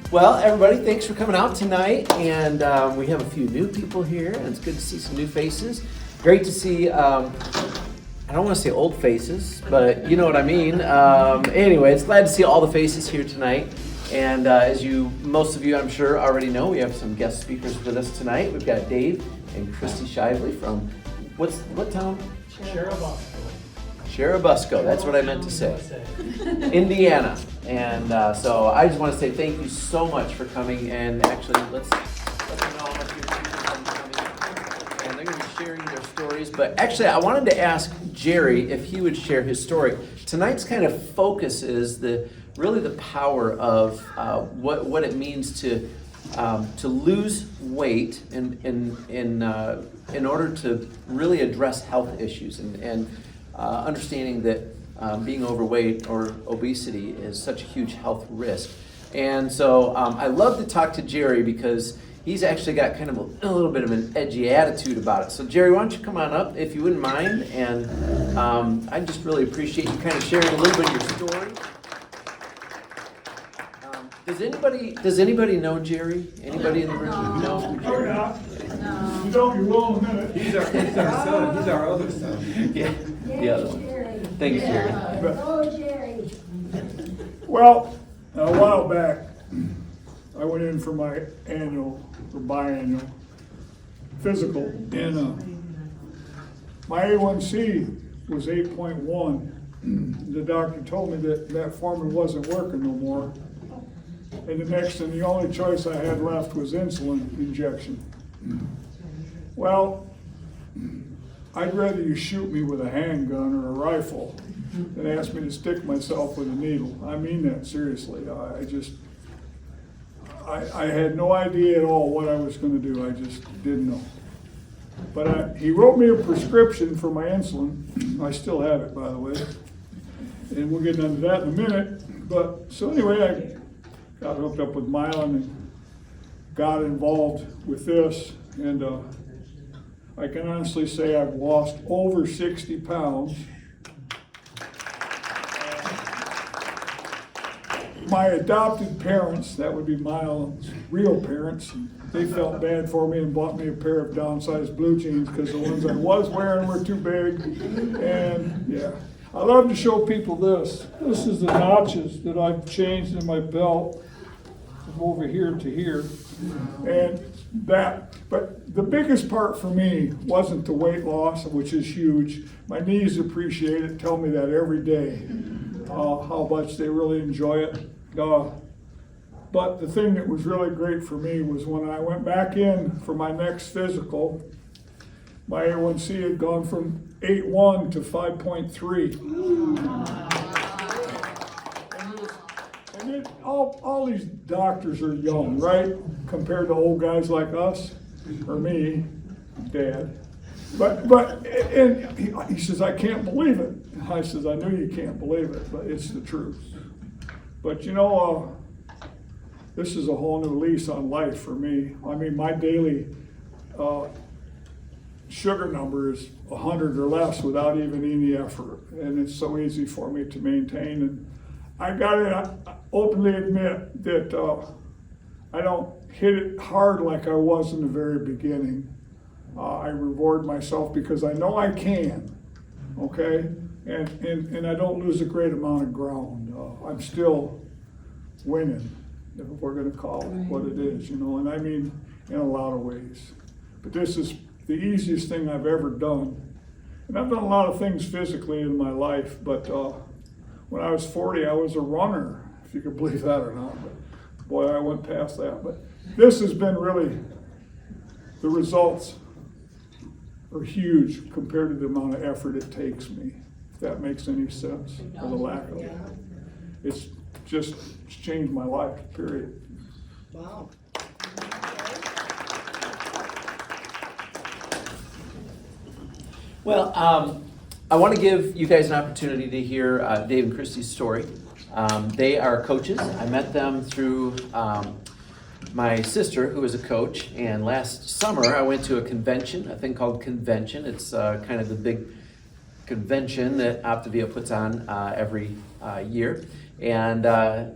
Well, everybody, thanks for coming out tonight. And we have a few new people here, and it's good to see some new faces. Great to see, I don't want to say old faces, but you know what I mean. Anyway, it's glad to see all the faces here tonight. And as most of you, I'm sure, already know, we have some guest speakers with us tonight. We've got Dave and Christy Shively from, what town? Cherubusco, that's what I meant to say. Indiana. And so I just want to say thank you so much for coming. And actually, let's let them know how much you're coming. And they're going to be sharing their stories. But actually, I wanted to ask Jerry if he would share his story. Tonight's kind of focus is really the power of what it means to lose weight in order to really address health issues and understanding that being overweight or obesity is such a huge health risk. And so I love to talk to Jerry because he's actually got kind of a little bit of an edgy attitude about it. So Jerry, why don't you come on up if you wouldn't mind, and I just really appreciate you kind of sharing a little bit of your story. Does anybody know Jerry? Anybody in the room know who Jerry is? No. You don't, you will in a minute. He's our son. He's our other son. Yeah, the other one. Thanks, Jerry. Jerry. Well, a while back, I went in for my annual or biannual physical, and my A1C was 8.1. The doctor told me that metformin wasn't working no more. And the only choice I had left was insulin injection. Well, I'd rather you shoot me with a handgun or a rifle than ask me to stick myself with a needle. I mean that seriously. I had no idea at all what I was going to do. I just didn't know. But he wrote me a prescription for my insulin. I still have it, by the way. And we'll get into that in a minute. But so anyway, I got hooked up with Mylan and got involved with this. And I can honestly say I've lost over 60 pounds. My adopted parents, that would be Mylan's real parents, they felt bad for me and bought me a pair of downsized blue jeans because the ones I was wearing were too big. And yeah, I love to show people this. This is the notches that I've changed in my belt from over here to here. And but the biggest part for me wasn't the weight loss, which is huge. My knees appreciate it, tell me that every day, how much they really enjoy it. But the thing that was really great for me was when I went back in for my next physical, my A1C had gone from 8.1 to 5.3. And all these doctors are young, right? Compared to old guys like us, or me, Dad. And he says, I can't believe it. I says, I know you can't believe it, but it's the truth. But you know, this is a whole new lease on life for me. I mean, my daily sugar number is 100 or less without even any effort. And it's so easy for me to maintain. And I gotta openly admit that I don't hit it hard like I was in the very beginning. I reward myself because I know I can, okay? And I don't lose a great amount of ground. I'm still winning, if we're gonna call it what it is, you know, and I mean in a lot of ways. But this is the easiest thing I've ever done. And I've done a lot of things physically in my life, but when I was 40, I was a runner, if you could believe that or not. But boy, I went past that. But this has been really, the results are huge compared to the amount of effort it takes me, if that makes any sense, or the lack of it. It's just changed my life, period. Wow. Well, I want to give you guys an opportunity to hear Dave and Christy's story. They are coaches. I met them through my sister, who is a coach, and last summer I went to a convention, a thing called Convention. It's kind of the big convention that Optavia puts on every year. And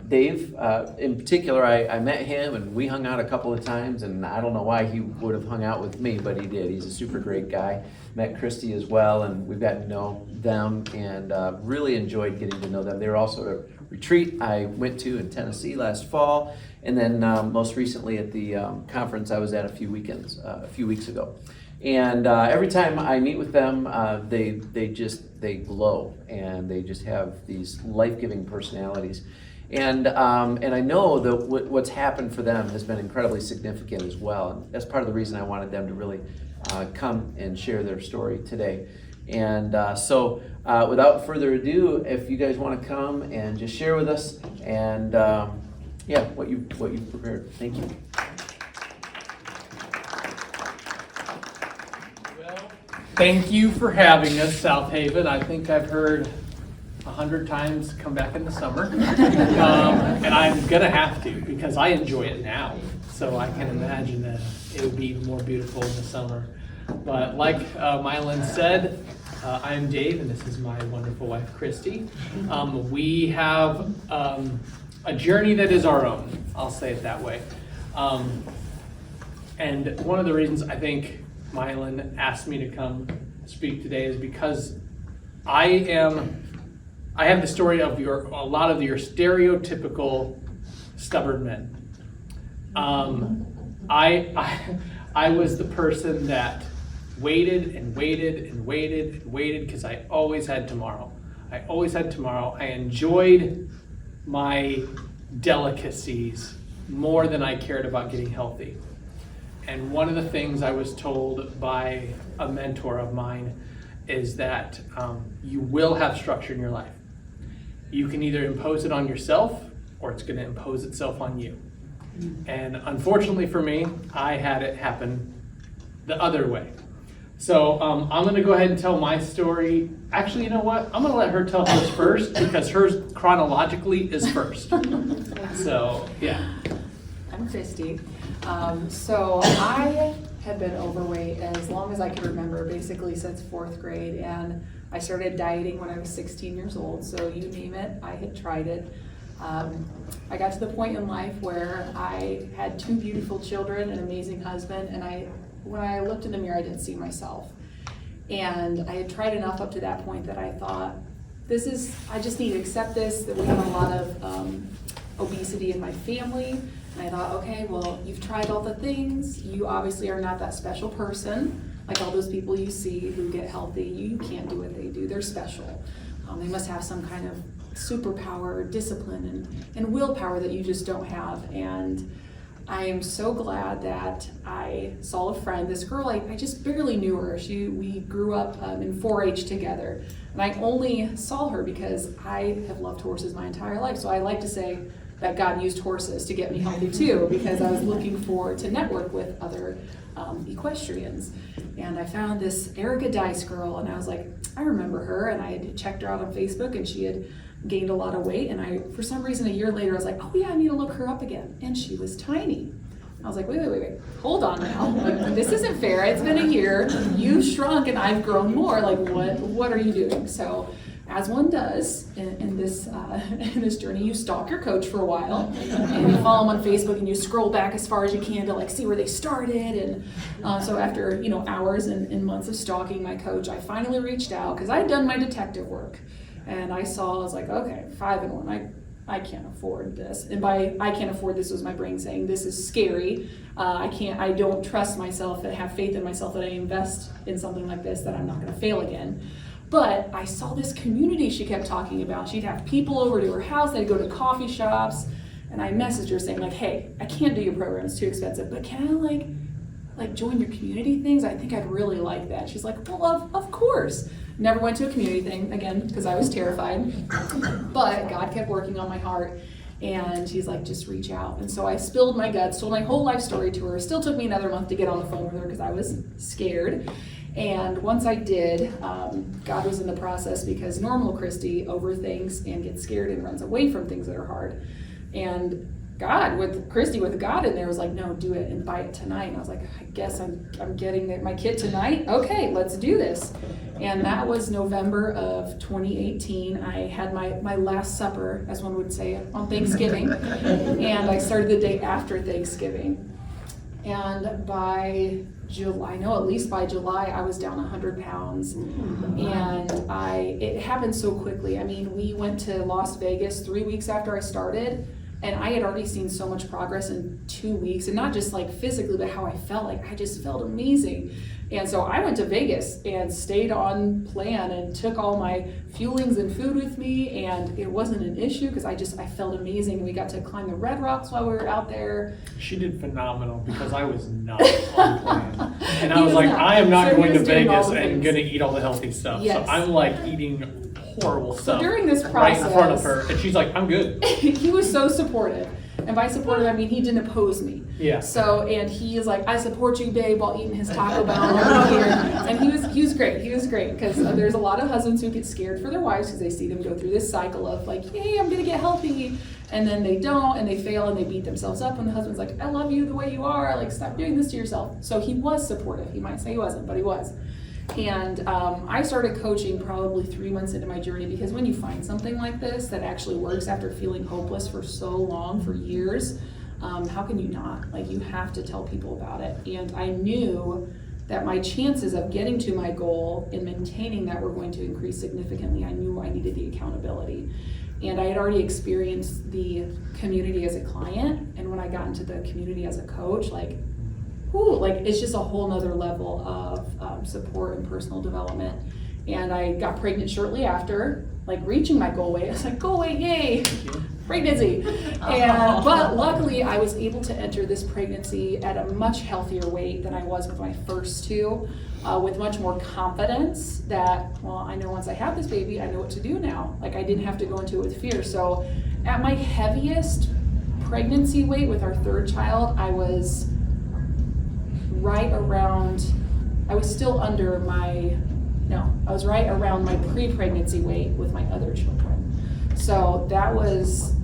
Dave, in particular, I met him and we hung out a couple of times, and I don't know why he would have hung out with me, but he did. He's a super great guy. Met Christy as well, and we've gotten to know them and really enjoyed getting to know them. They were also at a retreat I went to in Tennessee last fall, and then most recently at the conference I was at a few weeks ago. And every time I meet with them, they glow, and they just have these life-giving personalities. And I know that what's happened for them has been incredibly significant as well. And that's part of the reason I wanted them to really come and share their story today. And so without further ado, if you guys want to come and just share with us and what you've prepared. Thank you. Thank you for having us, South Haven. I think I've heard 100 times come back in the summer. And I'm gonna have to, because I enjoy it now. So I can imagine that it would be even more beautiful in the summer. But like Mylan said, I'm Dave, and this is my wonderful wife, Christy. We have a journey that is our own, I'll say it that way. And one of the reasons I think Mylan asked me to come speak today is because I have the story of a lot of your stereotypical stubborn men. I was the person that waited and waited and waited and waited because I always had tomorrow. I enjoyed my delicacies more than I cared about getting healthy. And one of the things I was told by a mentor of mine is that you will have structure in your life. You can either impose it on yourself, or it's going to impose itself on you. And unfortunately for me, I had it happen the other way. So I'm going to go ahead and tell my story. Actually, you know what? I'm going to let her tell hers first, because hers chronologically is first. So, yeah. I'm Christy. So I have been overweight as long as I can remember, basically since 4th grade, and I started dieting when I was 16 years old, so you name it, I had tried it. I got to the point in life where I had 2 beautiful children, an amazing husband, and when I looked in the mirror, I didn't see myself. And I had tried enough up to that point that I thought, I just need to accept this, that we have a lot of obesity in my family. And I thought, okay, well, you've tried all the things. You obviously are not that special person. Like all those people you see who get healthy, you can't do what they do. They're special. They must have some kind of superpower, discipline, and willpower that you just don't have. And I am so glad that I saw a friend, this girl, I just barely knew her. We grew up in 4-H together. And I only saw her because I have loved horses my entire life. So I like to say that God used horses to get me healthy too, because I was looking to network with other equestrians. And I found this Erica Dice girl, and I was like, I remember her, and I had checked her out on Facebook, and she had gained a lot of weight, and for some reason a year later I was like, oh yeah, I need to look her up again. And she was tiny. I was like, wait, hold on now. This isn't fair. It's been a year. You've shrunk and I've grown more. Like, what are you doing? So, as one does in this journey, you stalk your coach for a while, and you follow them on Facebook, and you scroll back as far as you can to see where they started. And so after hours and months of stalking my coach, I finally reached out because I had done my detective work, and I was like, okay, 5-1. I can't afford this. And by I can't afford this was my brain saying, this is scary. I don't trust myself and have faith in myself that I invest in something like this, that I'm not going to fail again. But I saw this community she kept talking about. She'd have people over to her house, they'd go to coffee shops, and I messaged her saying hey, I can't do your program, it's too expensive, but can I join your community things? I think I'd really like that. She's like, well, of course. Never went to a community thing, again, because I was terrified. But God kept working on my heart, and she's like, just reach out. And so I spilled my guts, told my whole life story to her. It still took me another month to get on the phone with her because I was scared. And once I did, God was in the process, because normal Christy overthinks and gets scared and runs away from things that are hard. And God, with Christy, with God in there, was like, no, do it and buy it tonight. And I was like, I guess I'm getting my kit tonight. Okay, let's do this. And that was November of 2018. I had my last supper, as one would say, on Thanksgiving. And I started the day after Thanksgiving. And by July, at least by July, I was down 100 pounds. And it happened so quickly. I mean, we went to Las Vegas 3 weeks after I started, and I had already seen so much progress in 2 weeks, and not just like physically, but how I felt. Like, I just felt amazing. And so I went to Vegas and stayed on plan and took all my fuelings and food with me, and it wasn't an issue because I felt amazing. We got to climb the Red Rocks while we were out there. She did phenomenal because I was not on plan. And I He was was like, not. I am not So he going to was doing all Vegas the and things. gonna eat all the healthy stuff. Yes. So I'm like eating horrible stuff during this right in front of process- her, and she's like, I'm good. He was so supportive. And by supportive, I mean he didn't oppose me. Yeah. So, and he is like, I support you, babe, while eating his Taco Bell over here. And he was great. He was great because there's a lot of husbands who get scared for their wives because they see them go through this cycle of like, hey, I'm gonna get healthy, and then they don't, and they fail, and they beat themselves up. And the husband's like, I love you the way you are. Like, stop doing this to yourself. So he was supportive. He might say he wasn't, but he was. And I started coaching probably 3 months into my journey, because when you find something like this that actually works after feeling hopeless for so long, for years, how can you not? Like, you have to tell people about it. And I knew that my chances of getting to my goal and maintaining that were going to increase significantly. I knew I needed the accountability. And I had already experienced the community as a client, and when I got into the community as a coach, like it's just a whole nother level of support and personal development. And I got pregnant shortly after, like reaching my goal weight. I was like, goal weight, yay, pregnancy. But luckily I was able to enter this pregnancy at a much healthier weight than I was with my first two, with much more confidence that, well, I know once I have this baby, I know what to do now. Like, I didn't have to go into it with fear. So at my heaviest pregnancy weight with our third child, I was right around my pre-pregnancy weight with my other children. So that was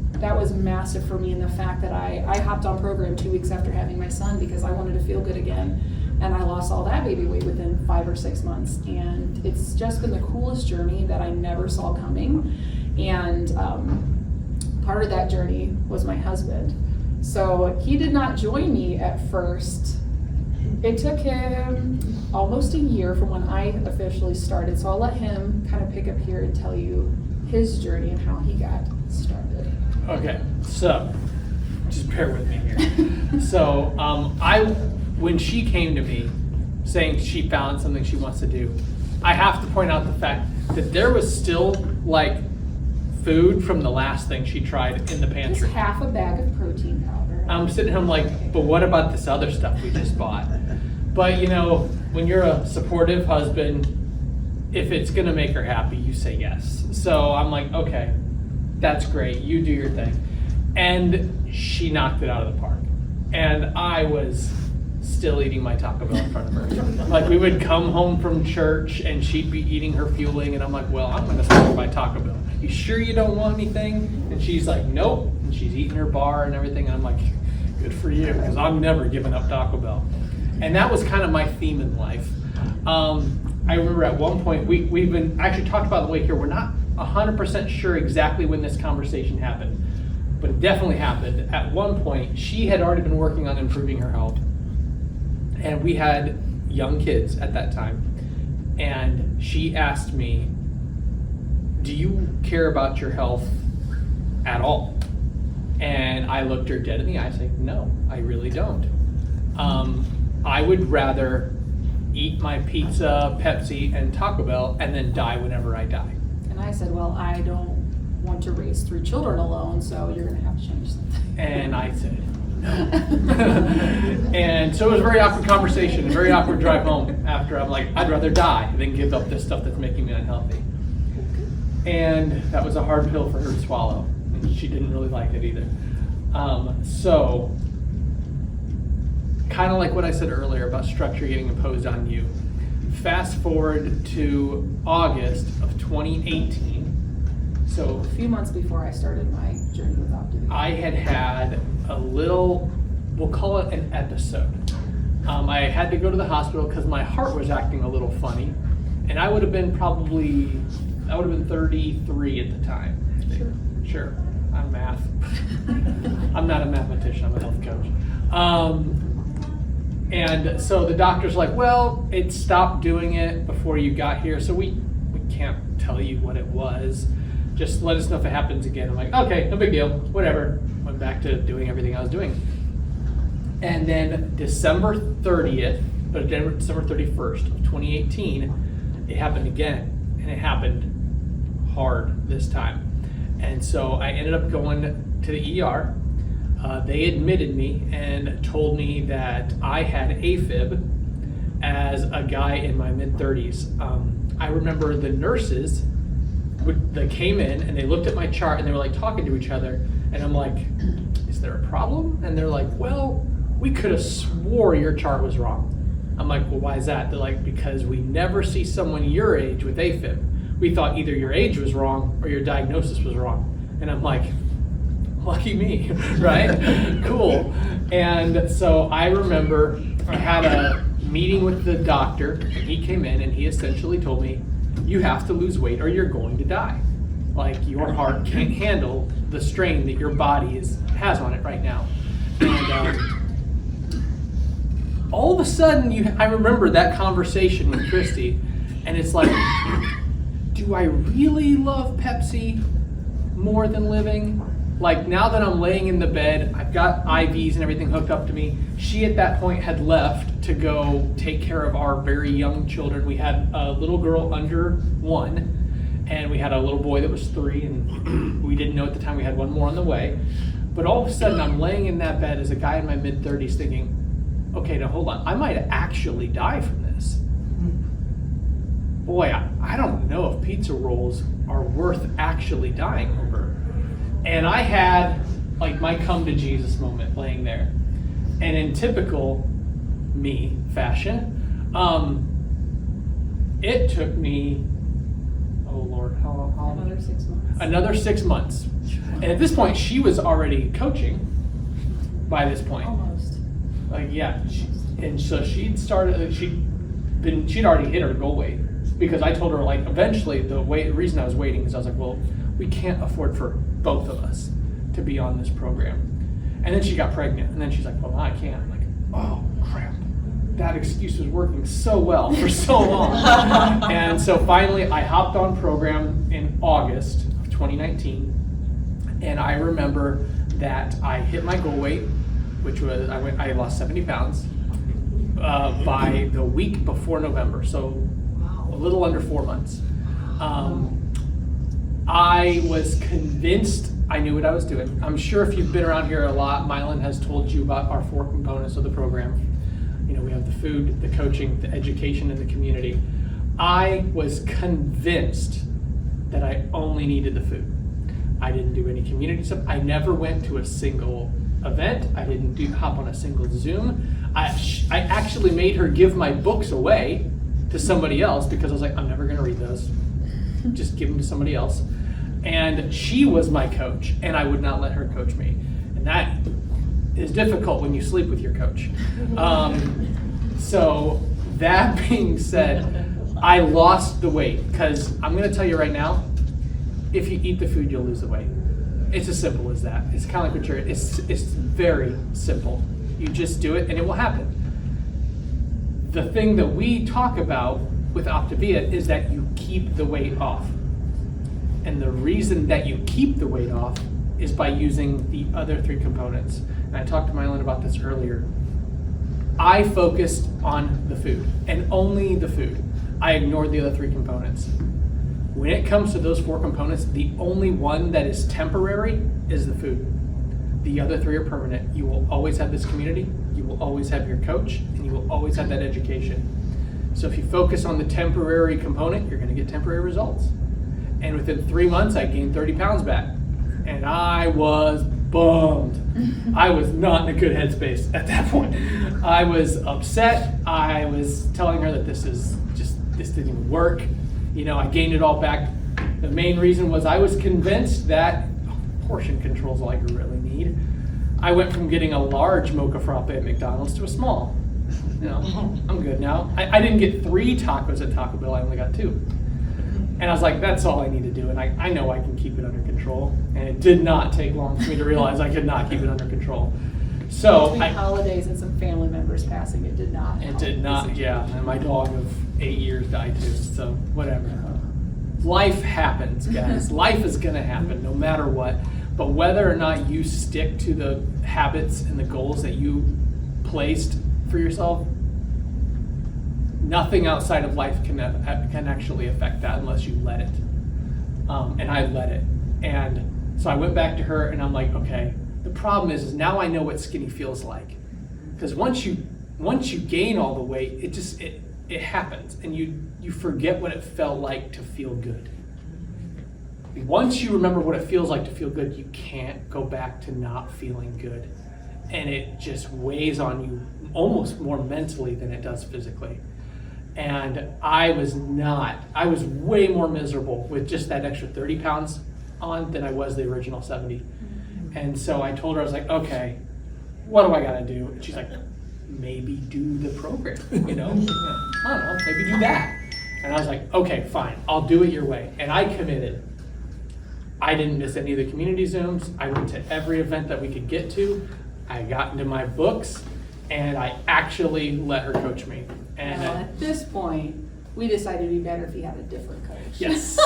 massive for me, in the fact that I hopped on program 2 weeks after having my son because I wanted to feel good again. And I lost all that baby weight within 5 or 6 months. And it's just been the coolest journey that I never saw coming. And part of that journey was my husband. So he did not join me at first. It took him almost a year from when I officially started. So I'll let him kind of pick up here and tell you his journey and how he got started. Okay, so just bear with me here. So when she came to me saying she found something she wants to do, I have to point out the fact that there was still like food from the last thing she tried in the Just pantry. half a bag of protein powder. I'm sitting here, I'm like, but what about this other stuff we just bought? But you know, when you're a supportive husband, if it's gonna make her happy, you say yes. So I'm like, okay, that's great, you do your thing. And she knocked it out of the park. And I was still eating my Taco Bell in front of her. Like, we would come home from church and she'd be eating her fueling, and I'm like, well, I'm gonna start my Taco Bell. You sure you don't want anything? And she's like, nope. And she's eating her bar and everything. And I'm like, good for you, because I'm never giving up Taco Bell. And that was kind of my theme in life. I remember at one point, we've been actually talked about the way here. We're not 100% sure exactly when this conversation happened, but it definitely happened. At one point, she had already been working on improving her health. And we had young kids at that time. And she asked me, do you care about your health at all? And I looked her dead in the eye and said, no, I really don't. I would rather eat my pizza, Pepsi, and Taco Bell and then die whenever I die. And I said, well, I don't want to raise 3 children alone, so you're gonna have to change something. And I said, no. And so it was a very awkward conversation, a very awkward drive home after. I'm like, I'd rather die than give up this stuff that's making me unhealthy. And that was a hard pill for her to swallow. And she didn't really like it either. So, kind of like what I said earlier about structure getting imposed on you. Fast forward to August of 2018. So A few months before I started my journey with Optavia. I had a little, we'll call it an episode. I had to go to the hospital because my heart was acting a little funny. And I would have been 33 at the time. Sure, I'm math. I'm not a mathematician, I'm a health coach. And so the doctor's like, well, it stopped doing it before you got here, so we can't tell you what it was. Just let us know if it happens again. I'm like, okay, no big deal, whatever. Went back to doing everything I was doing. And then December 30th, or December 31st of 2018, it happened again. And it happened hard this time. And so I ended up going to the ER. They admitted me and told me that I had AFib as a guy in my mid-30s. I remember the nurses they came in and they looked at my chart and they were like talking to each other. And I'm like, is there a problem? And they're like, well, we could have swore your chart was wrong. I'm like, well, why is that? They're like, because we never see someone your age with AFib. We thought either your age was wrong or your diagnosis was wrong. And I'm like, lucky me, right? Cool. And so I remember I had a meeting with the doctor, and he came in and he essentially told me, you have to lose weight or you're going to die. Like, your heart can't handle the strain that your body has on it right now. And all of a sudden, I remember that conversation with Christy, and it's like, do I really love Pepsi more than living? Like, now that I'm laying in the bed, I've got IVs and everything hooked up to me. She at that point had left to go take care of our very young children. We had a little girl under 1, and we had a little boy that was 3, and we didn't know at the time we had one more on the way. But all of a sudden, I'm laying in that bed as a guy in my mid-30s thinking, okay, now hold on, I might actually die from this. Boy, I don't know if pizza rolls are worth actually dying over. And I had like my come to Jesus moment laying there. And in typical me fashion, it took me, oh Lord, how long? Another 6 months. Another 6 months. And at this point, she was already coaching by this point. Almost. Like, yeah. And so she'd already hit her goal weight. Because I told her, like, eventually the reason I was waiting is I was like, well, we can't afford for both of us to be on this program. And then she got pregnant, and then she's like, well, I can't. I'm like, oh, crap. That excuse was working so well for so long. And so finally, I hopped on program in August of 2019, and I remember that I hit my goal weight, which was, I lost 70 pounds by the week before November, so a little under 4 months. I was convinced I knew what I was doing. I'm sure if you've been around here a lot, Mylan has told you about our 4 components of the program. You know, we have the food, the coaching, the education, and the community. I was convinced that I only needed the food. I didn't do any community stuff. I never went to a single event. I didn't hop on a single Zoom. I actually made her give my books away to somebody else because I was like, I'm never gonna read those. Just give them to somebody else. And she was my coach, and I would not let her coach me. And that is difficult when you sleep with your coach. So that being said, I lost the weight because I'm gonna tell you right now, if you eat the food, you'll lose the weight. It's as simple as that. It's kind of like it's very simple. You just do it and it will happen. The thing that we talk about with Optavia is that you keep the weight off. And the reason that you keep the weight off is by using the other 3 components. And I talked to Mylan about this earlier. I focused on the food and only the food. I ignored the other 3 components. When it comes to those 4 components, the only one that is temporary is the food. The other 3 are permanent. You will always have this community, you will always have your coach, and you will always have that education. So if you focus on the temporary component, you're gonna get temporary results. And within 3 months, I gained 30 pounds back. And I was bummed. I was not in a good headspace at that point. I was upset. I was telling her that this didn't even work. You know, I gained it all back The main reason was I was convinced that portion control is all you really need. I went from getting a large mocha frappe at McDonald's to a small. You know, I'm good now. I didn't get 3 tacos at Taco Bell, I only got 2. And I was like, that's all I need to do, and I know I can keep it under control. And it did not take long for me to realize I could not keep it under control. So Between holidays and some family members passing, it did not. It did not, yeah. And my dog of 8 years died too, so whatever. Life happens, guys. Life is gonna happen no matter what. But whether or not you stick to the habits and the goals that you placed for yourself, nothing outside of life can actually affect that unless you let it. And I let it. And so I went back to her and I'm like, okay, the problem is now I know what skinny feels like. Because once you gain all the weight, it happens and you forget what it felt like to feel good. Once you remember what it feels like to feel good, you can't go back to not feeling good. And it just weighs on you almost more mentally than it does physically. And I was way more miserable with just that extra 30 pounds on than I was the original 70. And so I told her, I was like, okay, what do I gotta do? And she's like, maybe do the program, you know? I don't know, maybe do that. And I was like, okay, fine, I'll do it your way. And I committed. I didn't miss any of the community Zooms. I went to every event that we could get to. I got into my books, and I actually let her coach me. And Well, at this point, we decided it'd be better if you had a different coach. yes,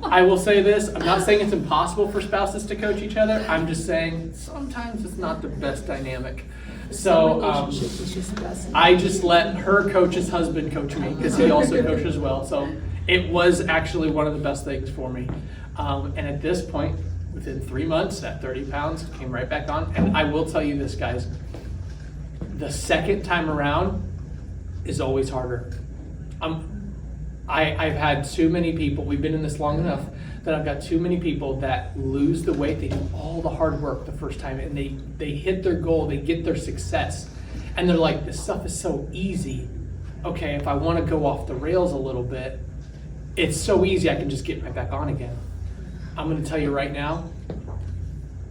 I will say this. I'm not saying it's impossible for spouses to coach each other. I'm just saying sometimes it's not the best dynamic. Some So relationships is just best. I just let her coach's husband coach me because he also coaches well. So it was actually one of the best things for me. And at this point, within 3 months, that 30 pounds came right back on. And I will tell you this, guys, the second time around is always harder. I've had too many people, we've been in this long enough, that I've got too many people that lose the weight. They do all the hard work the first time and they hit their goal, they get their success. And they're like, this stuff is so easy. Okay, if I want to go off the rails a little bit, it's so easy I can just get right back on again. I'm going to tell you right now,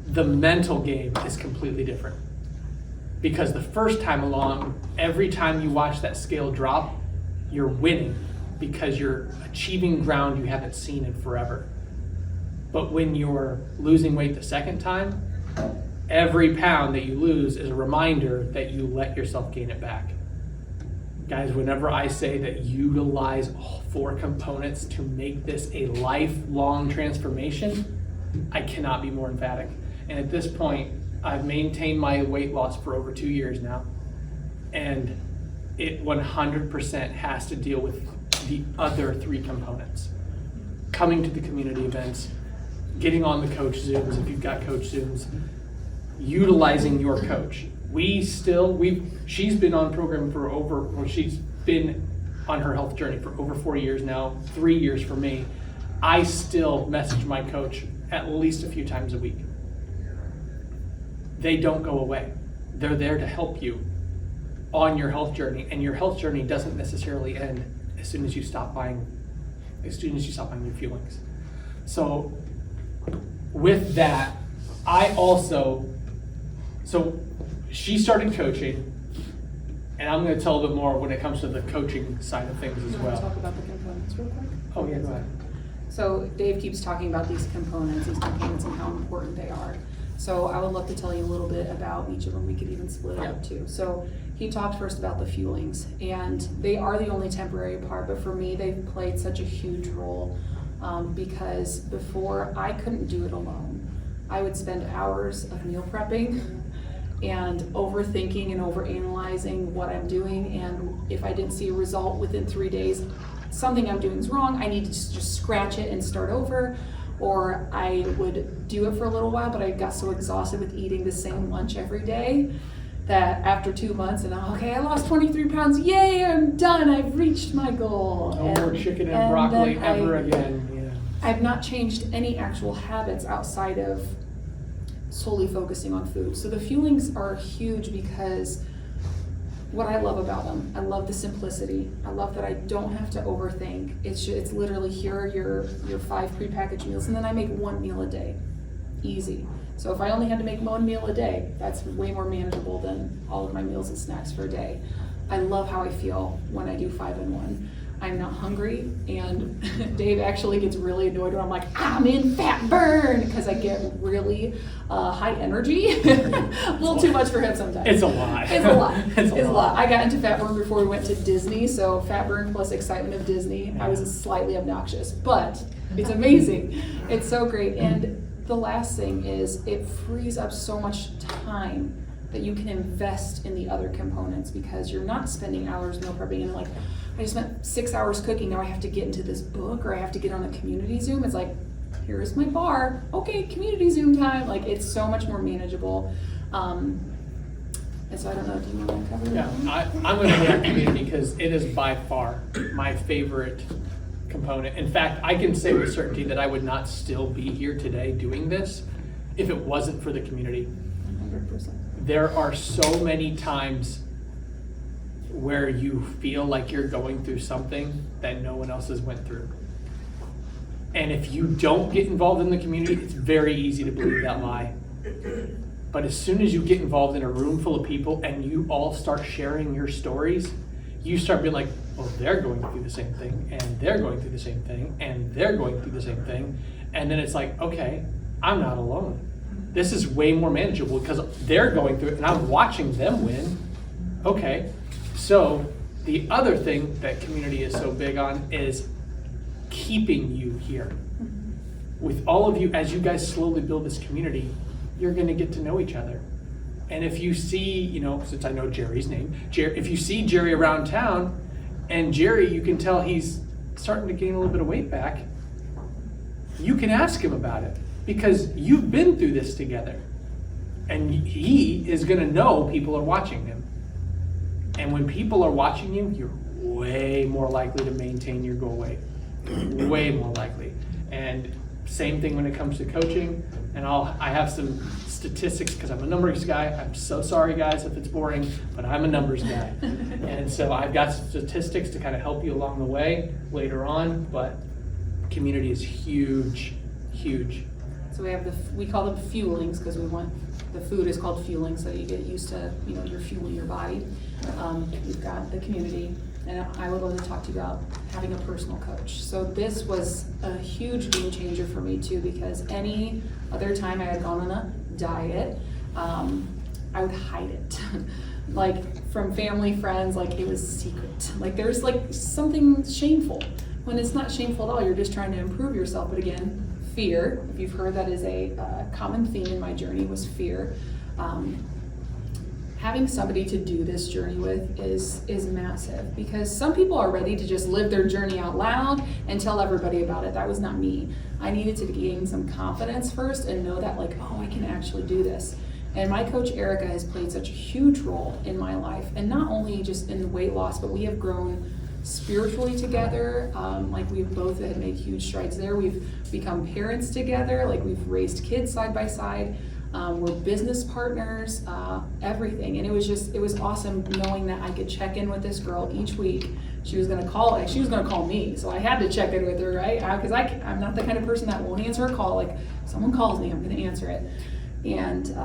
the mental game is completely different. Because the first time along, every time you watch that scale drop, you're winning because you're achieving ground you haven't seen in forever. But when you're losing weight the second time, every pound that you lose is a reminder that you let yourself gain it back. Guys, whenever I say that utilize all 4 components to make this a lifelong transformation, I cannot be more emphatic. And at this point, I've maintained my weight loss for over 2 years now. And it 100% has to deal with the other 3 components. Coming to the community events, getting on the coach Zooms if you've got coach Zooms, utilizing your coach. She's been on program she's been on her health journey for over 4 years now, 3 years for me. I still message my coach at least a few times a week. They don't go away. They're there to help you on your health journey, and your health journey doesn't necessarily end as soon as you stop buying your fuelings. So with that, so she started coaching, and I'm going to tell a bit more when it comes to the coaching side of things as You want to well. talk about the components real quick? Oh yeah, go ahead. So Dave keeps talking about these components and how important they are. So I would love to tell you a little bit about each of them. We could even split it up too. So he talked first about the fuelings, and they are the only temporary part, but for me, they've played such a huge role because before I couldn't do it alone. I would spend hours of meal prepping and overthinking and overanalyzing what I'm doing, and if I didn't see a result within 3 days, something I'm doing is wrong. I need to just scratch it and start over. Or I would do it for a little while, but I got so exhausted with eating the same lunch every day that after 2 months, and okay, I lost 23 pounds, yay, I'm done, I've reached my goal. No more chicken and broccoli then ever again. Yeah. I've not changed any actual habits outside of solely focusing on food. So the fuelings are huge because what I love about them, I love the simplicity. I love that I don't have to overthink. It's literally, here are your 5 prepackaged meals, and then I make 1 meal a day. Easy. So if I only had to make 1 meal a day, that's way more manageable than all of my meals and snacks for a day. I love how I feel when I do 5 in 1. I'm not hungry, and Dave actually gets really annoyed when I'm like, I'm in fat burn, because I get really high energy. A little too much for him sometimes. It's a lot. It's a lot. It's a lot. I got into fat burn before we went to Disney, so fat burn plus excitement of Disney. I was slightly obnoxious, but it's amazing. It's so great. And the last thing is, it frees up so much time that you can invest in the other components, because you're not spending hours meal prepping and like, I just spent 6 hours cooking, now I have to get into this book, or I have to get on a community Zoom. It's like, here's my bar, okay, community Zoom time. Like, it's so much more manageable. And so I don't know, do you want to cover Yeah, that? I'm going to go to community because it is by far my favorite component. In fact, I can say with certainty that I would not still be here today doing this if it wasn't for the community. 100%. There are so many times where you feel like you're going through something that no one else has went through. And if you don't get involved in the community, it's very easy to believe that lie. But as soon as you get involved in a room full of people and you all start sharing your stories, you start being like, well, they're going through the same thing, and they're going through the same thing, and they're going through the same thing. And then it's like, okay, I'm not alone. This is way more manageable because they're going through it and I'm watching them win. Okay, so the other thing that community is so big on is keeping you here. With all of you, as you guys slowly build this community, you're going to get to know each other. And if you see, since I know Jerry's name, if you see Jerry around town, and Jerry, you can tell he's starting to gain a little bit of weight back, you can ask him about it because you've been through this together. And he is going to know people are watching him. And when people are watching you, you're way more likely to maintain your goal weight. Way more likely. And same thing when it comes to coaching. And I have some statistics because I'm a numbers guy. I'm so sorry, guys, if it's boring, but I'm a numbers guy. And so I've got statistics to kind of help you along the way later on. But community is huge, huge. So we call them fuelings because the food is called fueling, so you get used to, you're fueling your body. We've got the community, and I would love to talk to you about having a personal coach. So this was a huge game changer for me too, because any other time I had gone on a diet, I would hide it. Like from family, friends, like it was secret. Like there's like something shameful. When it's not shameful at all, you're just trying to improve yourself. But again, fear, if you've heard, that is a common theme in my journey, was fear. Having somebody to do this journey with is massive, because some people are ready to just live their journey out loud and tell everybody about it. That was not me. I needed to gain some confidence first and know that, like, oh, I can actually do this. And my coach Erica has played such a huge role in my life, and not only just in the weight loss, but we have grown spiritually together. Like we've both had made huge strides there. We've become parents together. Like we've raised kids side by side. We're business partners, everything. And it was awesome knowing that I could check in with this girl each week. She was gonna call me, so I had to check in with her, right? Because I'm not the kind of person that won't answer a call. Like, someone calls me, I'm gonna answer it. And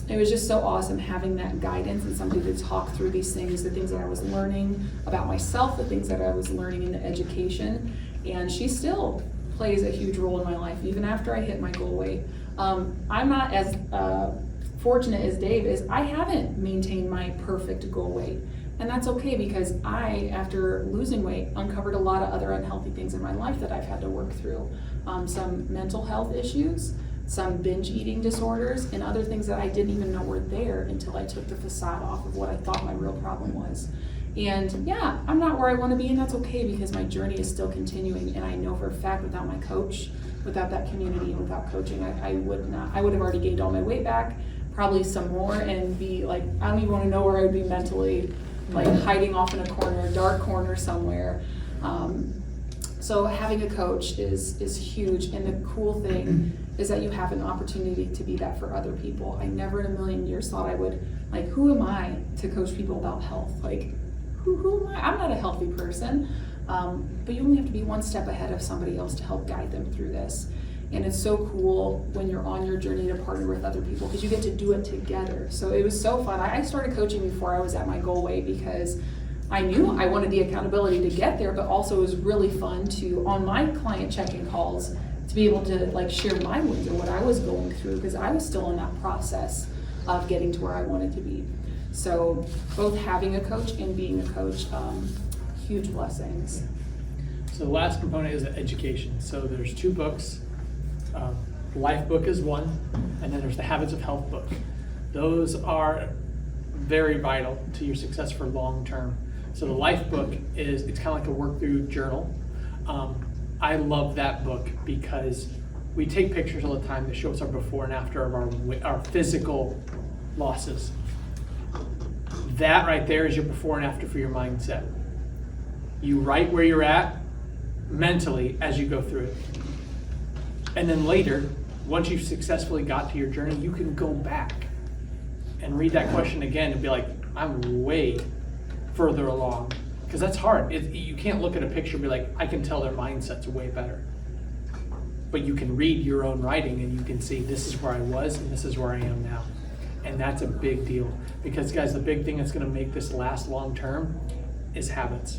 it was just so awesome having that guidance and somebody to talk through these things, the things that I was learning about myself, the things that I was learning in the education. And she still plays a huge role in my life, even after I hit my goal weight. I'm not as fortunate as Dave is. I haven't maintained my perfect goal weight. And that's okay, because I, after losing weight, uncovered a lot of other unhealthy things in my life that I've had to work through. Some mental health issues, some binge eating disorders, and other things that I didn't even know were there until I took the facade off of what I thought my real problem was. And yeah, I'm not where I want to be, and that's okay, because my journey is still continuing. And I know for a fact, without my coach, without that community, and without coaching, I would have already gained all my weight back, probably some more, and be like, I don't even want to know where I would be mentally, like hiding off in a corner, dark corner somewhere. So having a coach is huge. And the cool thing is that you have an opportunity to be that for other people. I never in a million years thought I would, like, who am I to coach people about health? Like, who am I? I'm not a healthy person, but you only have to be one step ahead of somebody else to help guide them through this. And it's so cool when you're on your journey to partner with other people because you get to do it together. So it was so fun. I started coaching before I was at my goal weight because I knew I wanted the accountability to get there, but also it was really fun to, on my client check-in calls, to be able to like share my wins or what I was going through because I was still in that process of getting to where I wanted to be. So both having a coach and being a coach, huge blessings. So the last component is education. So there's 2 books. The Life book is one, and then there's the Habits of Health book. Those are very vital to your success for long term. So the Life book it's kind of like a work through journal. I love that book because we take pictures all the time that show us our before and after of our physical losses. That right there is your before and after for your mindset. You write where you're at mentally as you go through it. And then later, once you've successfully got to your journey, you can go back and read that question again and be like, I'm way further along. Because that's hard. You can't look at a picture and be like, I can tell their mindset's way better. But you can read your own writing and you can see this is where I was and this is where I am now. And that's a big deal. Because guys, the big thing that's gonna make this last long term is habits.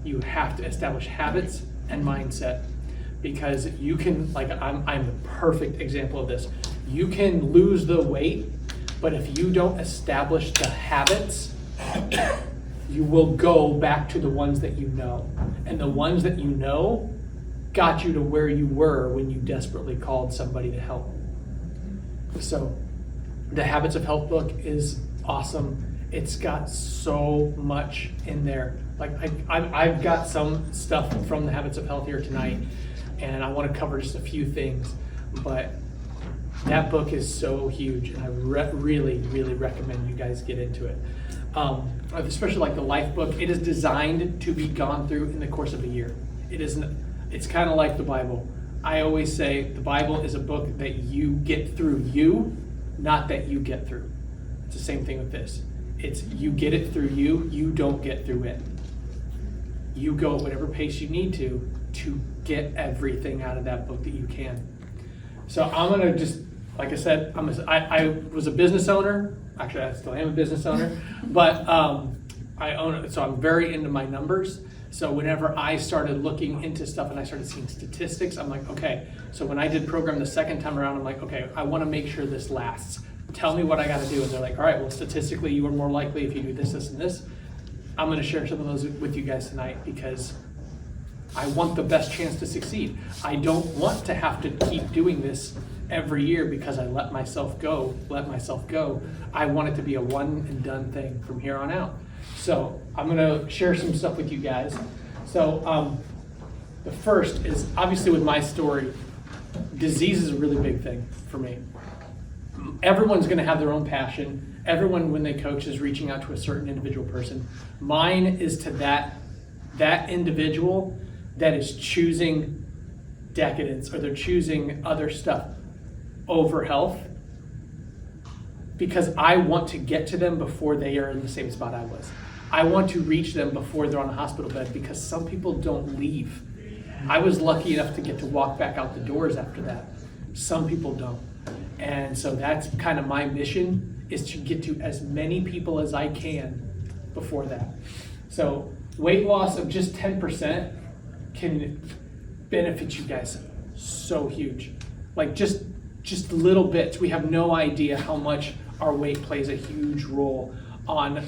You have to establish habits and mindset. Because you can, like I'm the perfect example of this. You can lose the weight, but if you don't establish the habits, you will go back to the ones that you know. And the ones that you know got you to where you were when you desperately called somebody to help. So the Habits of Health book is awesome. It's got so much in there. Like I've got some stuff from the Habits of Health here tonight, and I want to cover just a few things, but that book is so huge, and I really, really recommend you guys get into it. Especially like the Life book, it is designed to be gone through in the course of a year. It's kind of like the Bible. I always say the Bible is a book that you get through you, not that you get through. It's the same thing with this. It's you get it through you don't get through it. You go at whatever pace you need to get everything out of that book that you can. So I'm gonna just, like I said, I was a business owner. Actually, I still am a business owner, but I own it. So I'm very into my numbers. So whenever I started looking into stuff and I started seeing statistics, I'm like, okay. So when I did program the second time around, I'm like, okay, I want to make sure this lasts. Tell me what I got to do. And they're like, all right, well, statistically, you are more likely if you do this, this, and this. I'm going to share some of those with you guys tonight because I want the best chance to succeed. I don't want to have to keep doing this every year because I let myself go. I want it to be a one and done thing from here on out. So I'm going to share some stuff with you guys. So the first is obviously with my story, disease is a really big thing for me. Everyone's going to have their own passion. Everyone, when they coach, is reaching out to a certain individual person. Mine is to that individual that is choosing decadence, or they're choosing other stuff over health, because I want to get to them before they are in the same spot I was. I want to reach them before they're on a hospital bed, because some people don't leave. I was lucky enough to get to walk back out the doors after that. Some people don't. And so that's kind of my mission, is to get to as many people as I can before that. So weight loss of just 10% can benefit you guys so huge. Like just little bits. We have no idea how much our weight plays a huge role on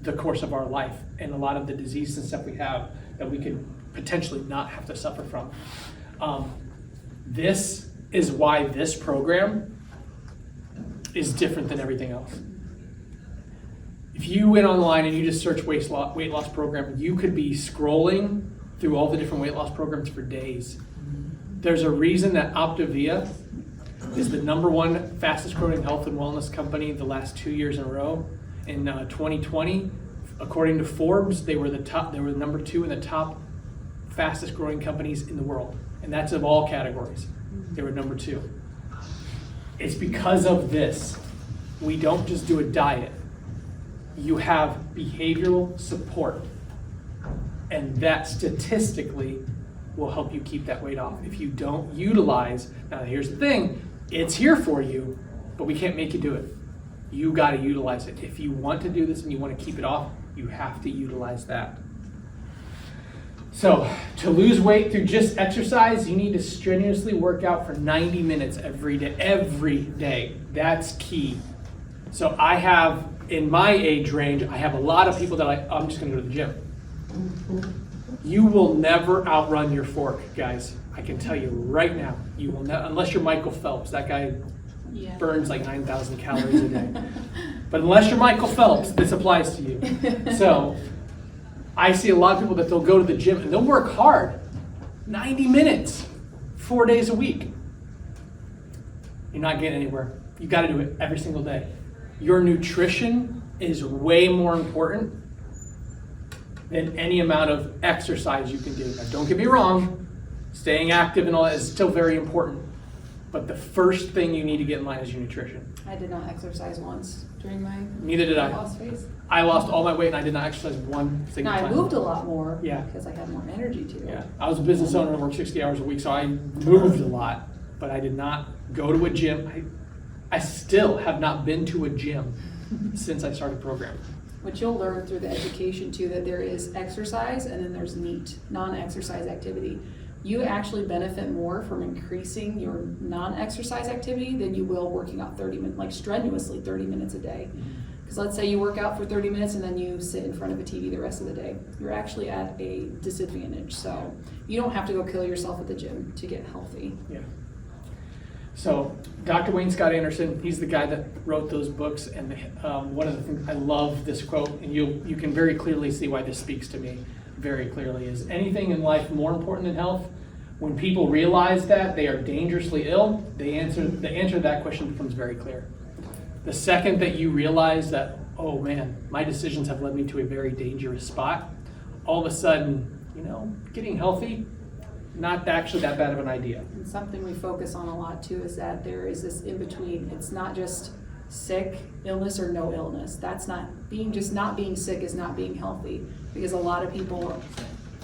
the course of our life and a lot of the diseases and stuff we have that we could potentially not have to suffer from. This is why this program is different than everything else. If you went online and you just search weight loss program, you could be scrolling through all the different weight loss programs for days. There's a reason that Optavia is the #1 fastest growing health and wellness company the last 2 years in a row. In 2020, according to Forbes, they were #2 in the top fastest growing companies in the world. And that's of all categories. They were #2. It's because of this. We don't just do a diet. You have behavioral support. And that statistically will help you keep that weight off. If you don't utilize, now here's the thing, it's here for you, but we can't make you do it. You got to utilize it. If you want to do this and you want to keep it off, you have to utilize that. So to lose weight through just exercise, you need to strenuously work out for 90 minutes every day. That's key. So I have, in my age range, I have a lot of people that I'm just going to go to the gym. You will never outrun your fork, guys. I can tell you right now. You will never, unless you're Michael Phelps. That guy burns like 9,000 calories a day. But unless you're Michael Phelps, this applies to you. So I see a lot of people that they'll go to the gym and they'll work hard, 90 minutes, 4 days a week. You're not getting anywhere. You got to do it every single day. Your nutrition is way more important than any amount of exercise you can do. Now, don't get me wrong, staying active and all that is still very important. But the first thing you need to get in line is your nutrition. I did not exercise once during my Neither did I. lost phase. I lost all my weight and I did not exercise one single Now time. I moved a lot more Yeah. because I had more energy to. Yeah, I was a business owner and worked 60 hours a week, so I moved a lot, but I did not go to a gym. I still have not been to a gym since I started programming. What you'll learn through the education too, that there is exercise and then there's NEAT, non-exercise activity. You actually benefit more from increasing your non-exercise activity than you will working out 30 minutes, like strenuously 30 minutes a day. Because let's say you work out for 30 minutes and then you sit in front of a TV the rest of the day. You're actually at a disadvantage. So you don't have to go kill yourself at the gym to get healthy. Yeah. So Dr. Wayne Scott Anderson, he's the guy that wrote those books, and one of the things, I love this quote, and you can very clearly see why this speaks to me very clearly, is anything in life more important than health? When people realize that they are dangerously ill, the answer to that question becomes very clear. The second that you realize that, oh man, my decisions have led me to a very dangerous spot, all of a sudden, getting healthy, not actually that bad of an idea. And something we focus on a lot too is that there is this in between. It's not just sick, illness, or no illness. That's not not being sick is not being healthy, because a lot of people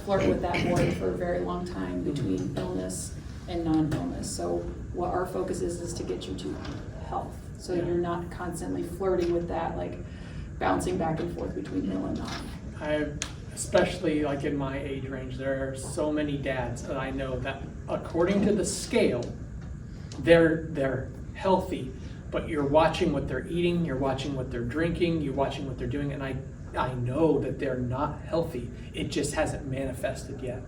flirt with that void for a very long time between illness and non-illness. So what our focus is to get you to health. So you're not constantly flirting with that, like bouncing back and forth between ill and non. Especially like in my age range, there are so many dads that I know that according to the scale, they're healthy, but you're watching what they're eating, you're watching what they're drinking, you're watching what they're doing, and I know that they're not healthy. It just hasn't manifested yet.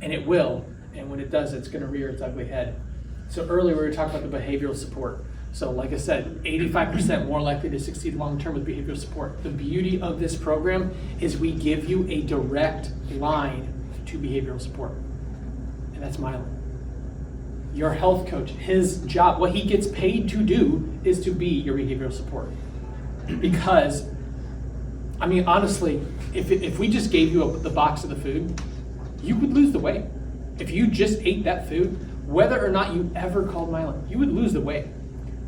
And it will, and when it does, it's gonna rear its ugly head. So earlier we were talking about the behavioral support. So like I said, 85% more likely to succeed long-term with behavioral support. The beauty of this program is we give you a direct line to behavioral support. And that's Milo. Your health coach, his job, what he gets paid to do is to be your behavioral support. Because, I mean, honestly, if we just gave you the box of the food, you would lose the weight. If you just ate that food, whether or not you ever called Milo, you would lose the weight.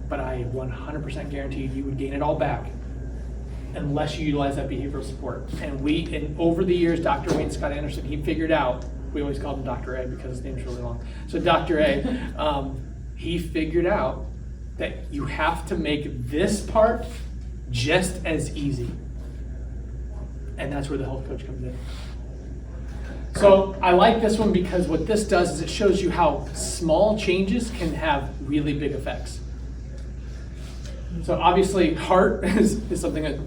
But I 100% guarantee you would gain it all back unless you utilize that behavioral support. And over the years, Dr. Wayne Scott Anderson, he figured out, we always called him Dr. A because his name's really long. So Dr. A, he figured out that you have to make this part just as easy. And that's where the health coach comes in. So I like this one because what this does is it shows you how small changes can have really big effects. So obviously heart is something that,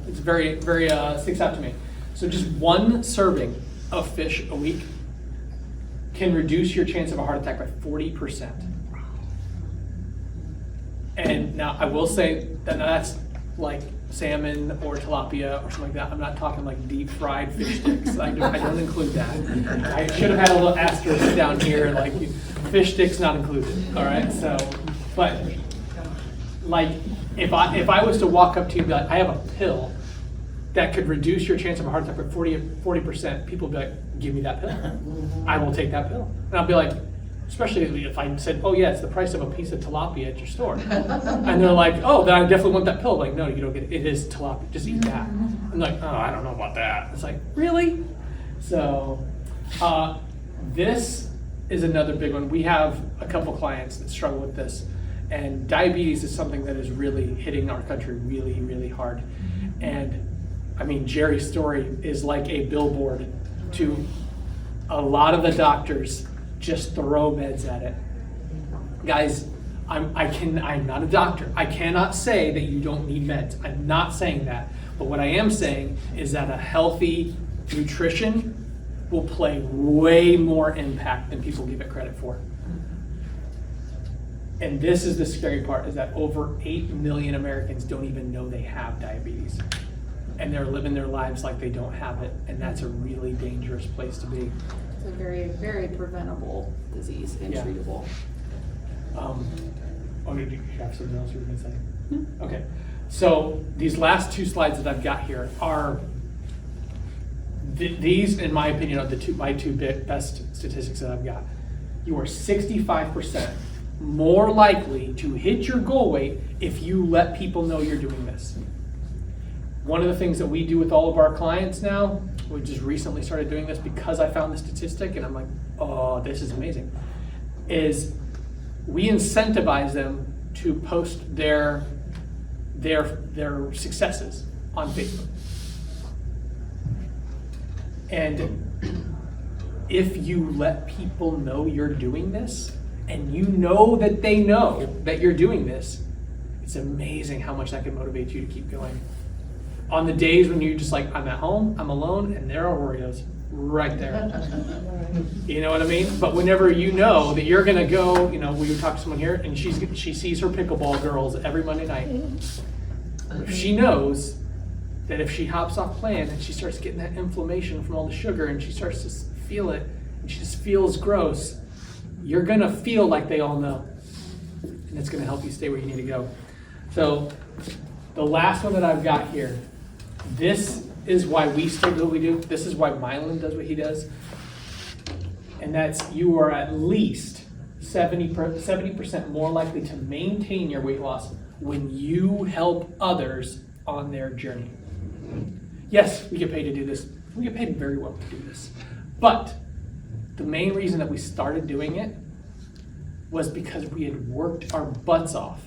it's very, very sticks out to me. So just one serving of fish a week can reduce your chance of a heart attack by 40%. And now I will say that that's like salmon or tilapia or something like that. I'm not talking like deep fried fish sticks. I don't include that. I should have had a little asterisk down here, like fish sticks not included. All right. So, but like if I was to walk up to you and be like, I have a pill that could reduce your chance of a heart attack by 40%, people would be like, give me that pill. I will take that pill. And I'll be like, especially if I said, oh yeah, it's the price of a piece of tilapia at your store. And they're like, oh, then I definitely want that pill. Like, no, you don't get it. It is tilapia. Just eat that. I'm like, oh, I don't know about that. It's like, really? So this is another big one. We have a couple clients that struggle with this. And diabetes is something that is really hitting our country really, really hard. And I mean, Jerry's story is like a billboard to a lot of the doctors just throw meds at it. Guys, I'm not a doctor. I cannot say that you don't need meds. I'm not saying that. But what I am saying is that a healthy nutrition will play way more impact than people give it credit for. And this is the scary part, is that over 8 million Americans don't even know they have diabetes. And they're living their lives like they don't have it. And that's a really dangerous place to be. It's a very, very preventable disease and Yeah. treatable. Did you have something else you were going to say? Okay. So these last two slides that I've got here are, these, in my opinion, are my two best statistics that I've got. You are 65% more likely to hit your goal weight if you let people know you're doing this. One of the things that we do with all of our clients now, we just recently started doing this because I found the statistic and I'm like, oh, this is amazing, is we incentivize them to post their successes on Facebook. And if you let people know you're doing this, and you know that they know that you're doing this, it's amazing how much that can motivate you to keep going. On the days when you're just like, I'm at home, I'm alone, and there are Oreos right there. You know what I mean? But whenever you know that you're gonna go, we would talk to someone here, and she sees her pickleball girls every Monday night. If she knows that if she hops off plan and she starts getting that inflammation from all the sugar and she starts to feel it, and she just feels gross, you're gonna feel like they all know. And it's gonna help you stay where you need to go. So the last one that I've got here, this is why we still do what we do. This is why Mylan does what he does. And that's, you are at least 70% more likely to maintain your weight loss when you help others on their journey. Yes, we get paid to do this. We get paid very well to do this. But the main reason that we started doing it was because we had worked our butts off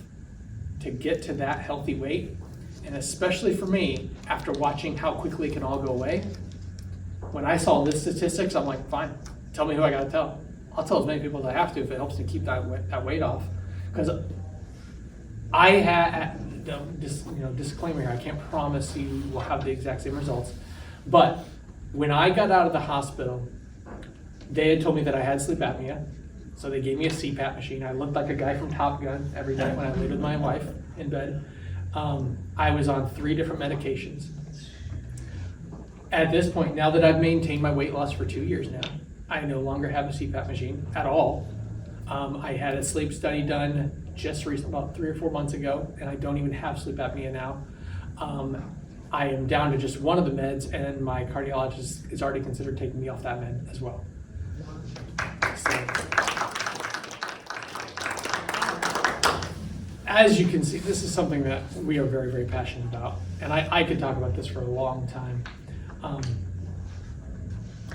to get to that healthy weight. And especially for me, after watching how quickly it can all go away, when I saw this statistics, I'm like, fine, tell me who I gotta tell. I'll tell as many people as I have to if it helps to keep that weight off. Because I had, disclaimer here, I can't promise you will have the exact same results. But when I got out of the hospital, they had told me that I had sleep apnea. So they gave me a CPAP machine. I looked like a guy from Top Gun every night when I laid with my wife in bed. I was on 3 different medications. At this point, now that I've maintained my weight loss for 2 years now, I no longer have a CPAP machine at all. I had a sleep study done just recently, about 3 or 4 months ago, and I don't even have sleep apnea now. I am down to just one of the meds, and my cardiologist is already considered taking me off that med as well. So, as you can see, this is something that we are very, very passionate about. And I could talk about this for a long time. I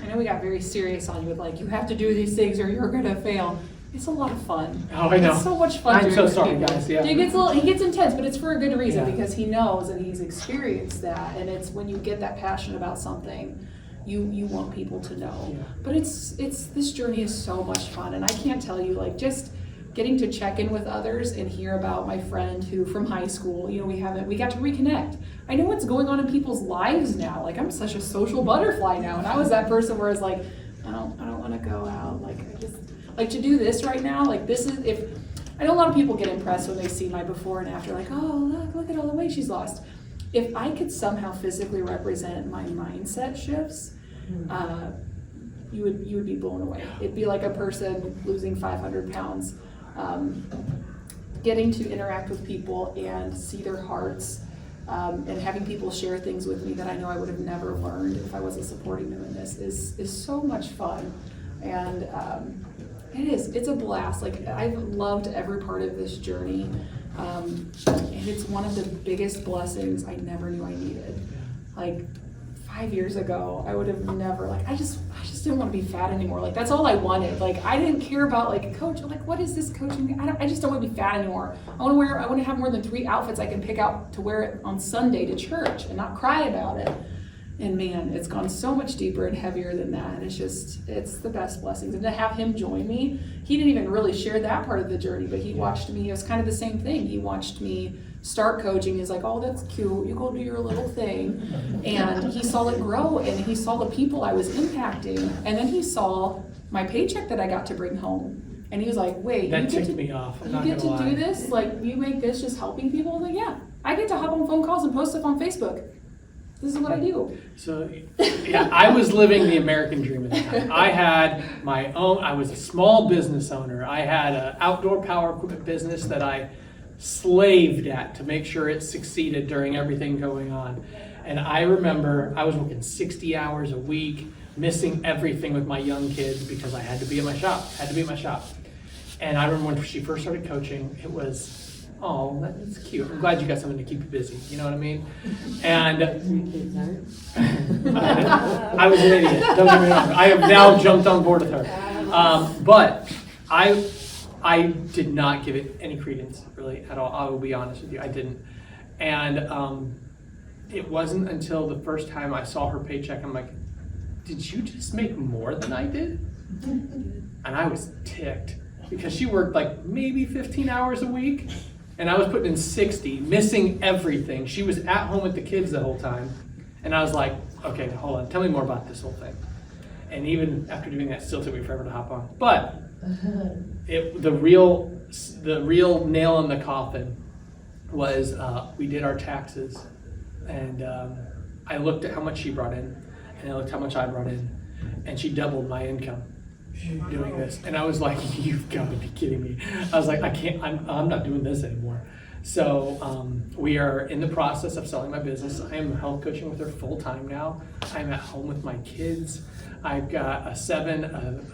know we got very serious on you with like, you have to do these things or you're gonna fail. It's a lot of fun. Oh, I know. It's so much fun. I'm doing so this sorry, with guys. people. Yeah. He gets intense, but it's for a good reason, Yeah. because he knows and he's experienced that. And it's when you get that passionate about something, you want people to know. Yeah. But this journey is so much fun, and I can't tell you, like, just getting to check in with others and hear about my friend who from high school, we got to reconnect. I know what's going on in people's lives now. Like, I'm such a social butterfly now, and I was that person where it's like, I don't want to go out. Like, I just like to do this right now. Like, this is, if I know a lot of people get impressed when they see my before and after, like, oh, look at all the weight she's lost. If I could somehow physically represent my mindset shifts, you would be blown away. It'd be like a person losing 500 pounds, getting to interact with people and see their hearts, and having people share things with me that I know I would have never learned if I wasn't supporting them in this is so much fun. And It is. It's a blast. Like, I've loved every part of this journey. And it's one of the biggest blessings I never knew I needed. Like, 5 years ago, I would have never, like, I just didn't want to be fat anymore. Like, that's all I wanted. Like, I didn't care about, like, coach. I'm like, what is this coaching? I just don't want to be fat anymore. I want to have more than 3 outfits I can pick out to wear it on Sunday to church and not cry about it. And man, it's gone so much deeper and heavier than that. And it's the best blessings. And to have him join me, he didn't even really share that part of the journey, but he watched me. It was kind of the same thing. He watched me start coaching. He's like, oh, that's cute. You go do your little thing. And he saw it grow, and he saw the people I was impacting. And then he saw my paycheck that I got to bring home. And he was like, wait, That you get ticked to, me off. I'm you not get to gonna lie. do this? Like, you make this just helping people? I was like, yeah. I get to hop on phone calls and post stuff on Facebook. This is what I do. So, yeah, I was living the American dream at the time. I had my own, I was a small business owner. I had an outdoor power equipment business that I slaved at to make sure it succeeded during everything going on. And I remember I was working 60 hours a week, missing everything with my young kids because I had to be at my shop, And I remember when she first started coaching, it was, oh, that's cute. I'm glad you got something to keep you busy. You know what I mean? And I was an idiot. Don't get me wrong. I have now jumped on board with her. But I did not give it any credence, really, at all. I will be honest with you. I didn't. And it wasn't until the first time I saw her paycheck, I'm like, did you just make more than I did? And I was ticked because she worked like maybe 15 hours a week. And I was putting in 60, missing everything. She was at home with the kids the whole time. And I was like, okay, hold on, tell me more about this whole thing. And even after doing that, it still took me forever to hop on. But the real nail in the coffin was we did our taxes. And I looked at how much she brought in, and I looked at how much I brought in. And she doubled my income doing this. And I was like, you've got to be kidding me. I was like, I'm not doing this anymore. So we are in the process of selling my business. I am health coaching with her full time now. I'm at home with my kids. I've got a 7,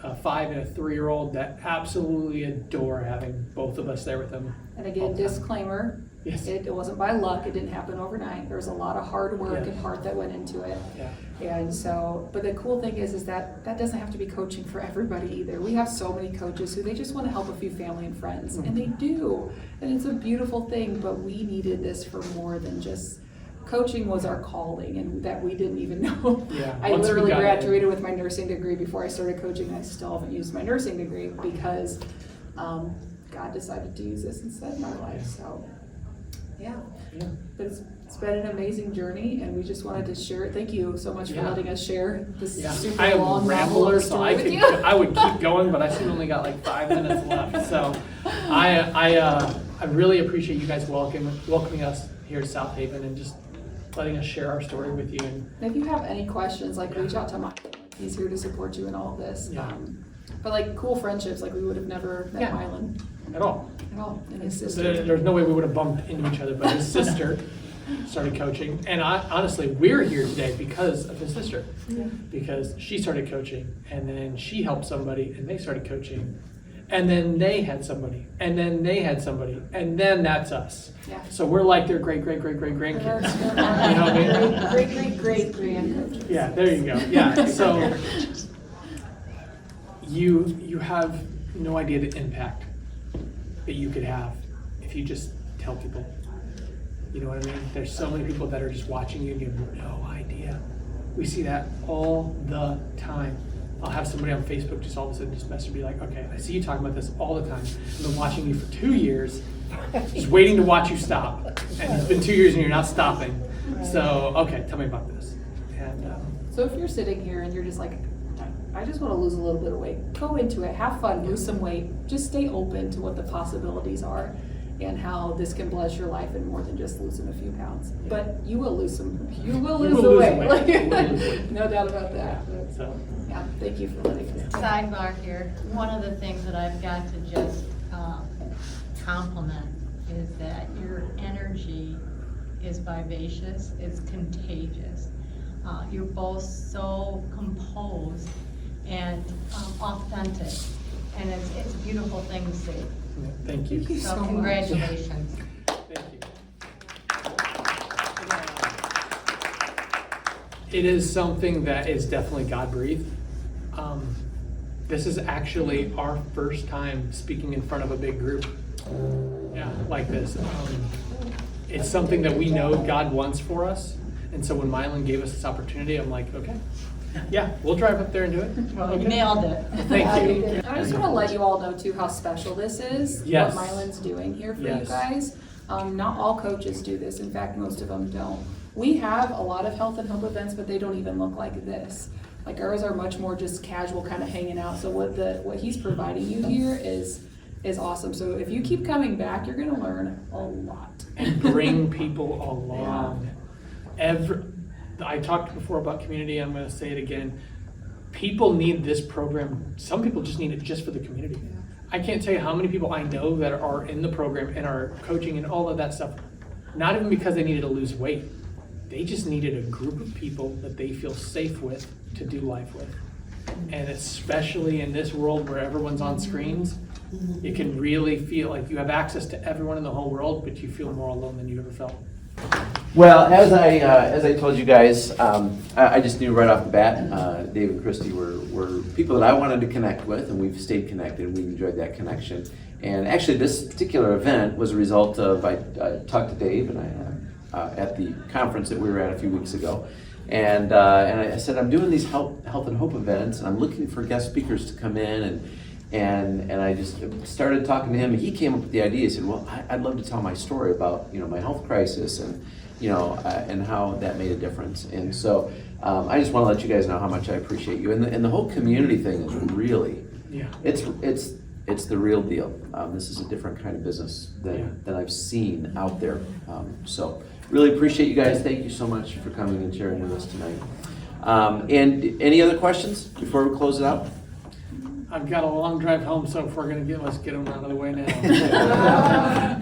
a 5, and a 3-year-old that absolutely adore having both of us there with them. And again, disclaimer, Yes. it wasn't by luck, it didn't happen overnight. There was a lot of hard work and heart that went into it. Yeah. And so, but the cool thing is that doesn't have to be coaching for everybody either. We have so many coaches who they just want to help a few family and friends, and they do. And it's a beautiful thing, but we needed this for more than just, coaching was our calling, and that we didn't even know. Yeah. I Once we literally got graduated with my nursing degree before I started coaching. I still haven't used my nursing degree because God decided to use this instead in my life, so. Yeah, but it's been an amazing journey, and we just wanted to share it. Thank you so much for letting us share this super I am long a rambler, so story with you. I would keep going, but I still only got like 5 minutes left. So I really appreciate you guys welcoming us here to South Haven and just letting us share our story with you. And if you have any questions, like reach out to Mike. He's here to support you in all of this. Yeah. But like cool friendships, like we would have never met Mylan at all. at all, and his sister. There's no way we would have bumped into each other, but his sister started coaching. And honestly, we're here today because of his sister. Yeah. Because she started coaching, and then she helped somebody, and they started coaching. And then they had somebody, and then they had somebody, and then that's us. Yeah. So we're like their great-great-great-great-grandkids. You know what I mean? Great coaches. Yeah, there you go. Yeah, so you have no idea the impact that you could have if you just tell people. You know what I mean? There's so many people that are just watching you and you have no idea. We see that all the time. I'll have somebody on Facebook just all of a sudden just message me like, okay, I see you talking about this all the time. I've been watching you for 2 years, just waiting to watch you stop. And it's been 2 years and you're not stopping. So, okay, tell me about this. And So if you're sitting here and you're just like, I just want to lose a little bit of weight, go into it, have fun, lose some weight, just stay open to what the possibilities are and how this can bless your life and more than just losing a few pounds. But you will lose some weight. Like, no doubt about that. But, so, yeah, thank you for letting us. Sidebar here, one of the things that I've got to just compliment is that your energy is vivacious, it's contagious. You're both so composed and authentic. And it's a beautiful thing to see. Thank you. Thank you So so much. congratulations. Thank you. It is something that is definitely God-breathed. This is actually our first time speaking in front of a big group. Yeah, like this. It's something that we know God wants for us. And so when Mylan gave us this opportunity, I'm like, okay, yeah, we'll drive up there and do it. Well, you Okay. nailed it. Thank you. And I just want to let you all know too how special this is. Yes. What Mylan's doing here for Yes. you guys. Not all coaches do this. In fact, most of them don't. We have a lot of health and hope events, but they don't even look like this. Like ours are much more just casual, kind of hanging out. So what he's providing you here is awesome. So if you keep coming back, you're going to learn a lot. And bring people along. I talked before about community, I'm gonna say it again. People need this program. Some people just need it just for the community. I can't tell you how many people I know that are in the program and are coaching and all of that stuff, not even because they needed to lose weight. They just needed a group of people that they feel safe with to do life with. And especially in this world where everyone's on screens, you can really feel like you have access to everyone in the whole world, but you feel more alone than you ever felt. Well, as I told you guys, I just knew right off the bat, Dave and Christy were people that I wanted to connect with, and we've stayed connected, and we enjoyed that connection. And actually, this particular event was a result of, I talked to Dave and at the conference that we were at a few weeks ago, and I said, I'm doing these health and hope events, and I'm looking for guest speakers to come in, and I just started talking to him, and he came up with the idea. He said, well, I'd love to tell my story about, my health crisis and, and how that made a difference. And so I just want to let you guys know how much I appreciate you. And the whole community thing is really, it's the real deal. This is a different kind of business than I've seen out there. So really appreciate you guys. Thank you so much for coming and sharing with us tonight. And any other questions before we close it out? I've got a long drive home, so if we're gonna let's get them out of the way now.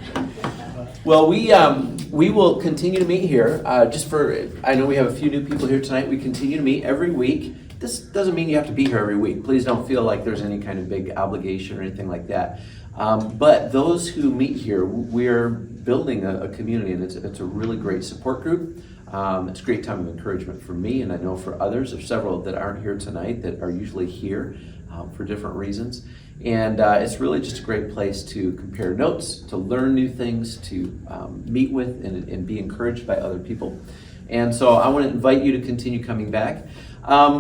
Well, we will continue to meet here. I know we have a few new people here tonight. We continue to meet every week. This doesn't mean you have to be here every week. Please don't feel like there's any kind of big obligation or anything like that. But those who meet here, we're building a community, and it's a really great support group. It's a great time of encouragement for me, and I know for others. There's several that aren't here tonight that are usually here for different reasons. And it's really just a great place to compare notes, to learn new things, to meet with and be encouraged by other people. And so I want to invite you to continue coming back.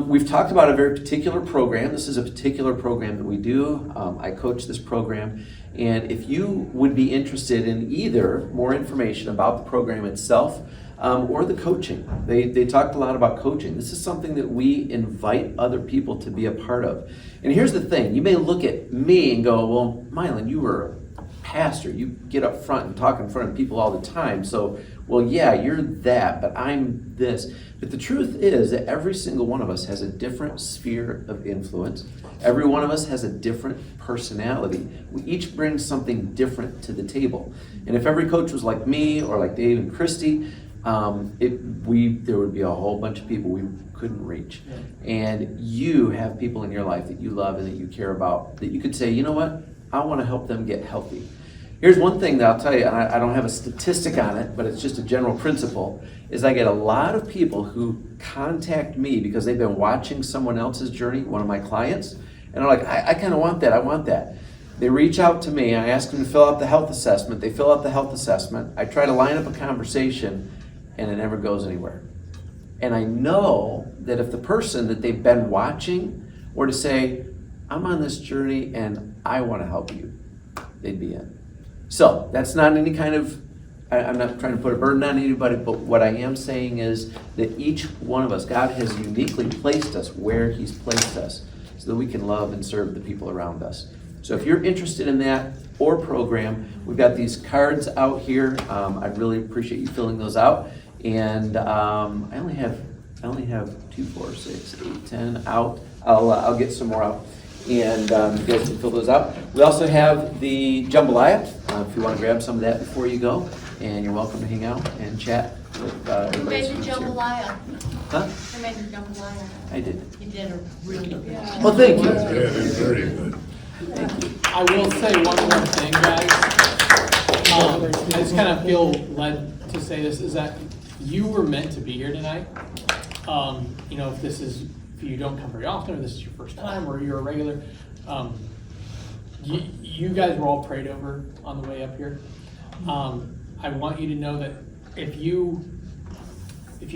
We've talked about a very particular program. This is a particular program that we do. I coach this program. And if you would be interested in either more information about the program itself or the coaching, they talked a lot about coaching. This is something that we invite other people to be a part of. And here's the thing. You may look at me and go, well, Mylan, you were a pastor. You get up front and talk in front of people all the time. So, well, yeah, you're that, but I'm this. But the truth is that every single one of us has a different sphere of influence. Every one of us has a different personality. We each bring something different to the table. And if every coach was like me or like Dave and Christy, there would be a whole bunch of people we couldn't reach. And you have people in your life that you love and that you care about, that you could say, you know what, I want to help them get healthy. Here's one thing that I'll tell you, and I don't have a statistic on it, but it's just a general principle, is I get a lot of people who contact me because they've been watching someone else's journey, one of my clients, and they're like, I kind of want that, I want that. They reach out to me, I ask them to fill out the health assessment, they fill out the health assessment, I try to line up a conversation, and it never goes anywhere. And I know that if the person that they've been watching were to say, I'm on this journey and I want to help you, they'd be in. So that's not any kind of, I'm not trying to put a burden on anybody, but what I am saying is that each one of us, God has uniquely placed us where He's placed us so that we can love and serve the people around us. So if you're interested in that or program, we've got these cards out here. I really appreciate you filling those out. And I only have 2, 4, 6, 8, 10 out. I'll get some more out, and you guys can fill those out. We also have the jambalaya. If you want to grab some of that before you go, and you're welcome to hang out and chat with Who everybody. made the jambalaya? Huh? Who made the jambalaya? I did. You did a really good job. Well, thank you. Very good. I will say one more thing, guys. I just kind of feel led to say this, is that you were meant to be here tonight. You know, if you don't come very often, or this is your first time, or you're a regular, you guys were all prayed over on the way up here. I want you to know that if you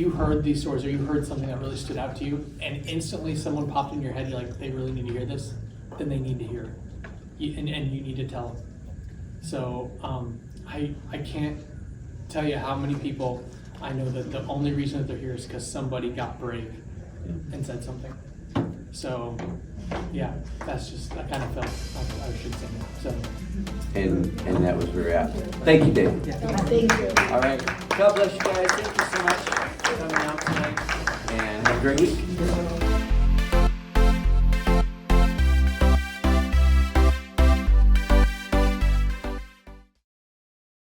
heard these stories, or you heard something that really stood out to you, and instantly someone popped in your head, you're like, they really need to hear this, then they need to hear it. And you need to tell them. So I can't tell you how many people I know that the only reason that they're here is because somebody got brave and said something. So yeah, that's just, I kind of felt I should say that. So. And that was where we're at. Thank you, David. Thank you. All right. God bless you guys. Thank you so much for coming out tonight. And have a great week.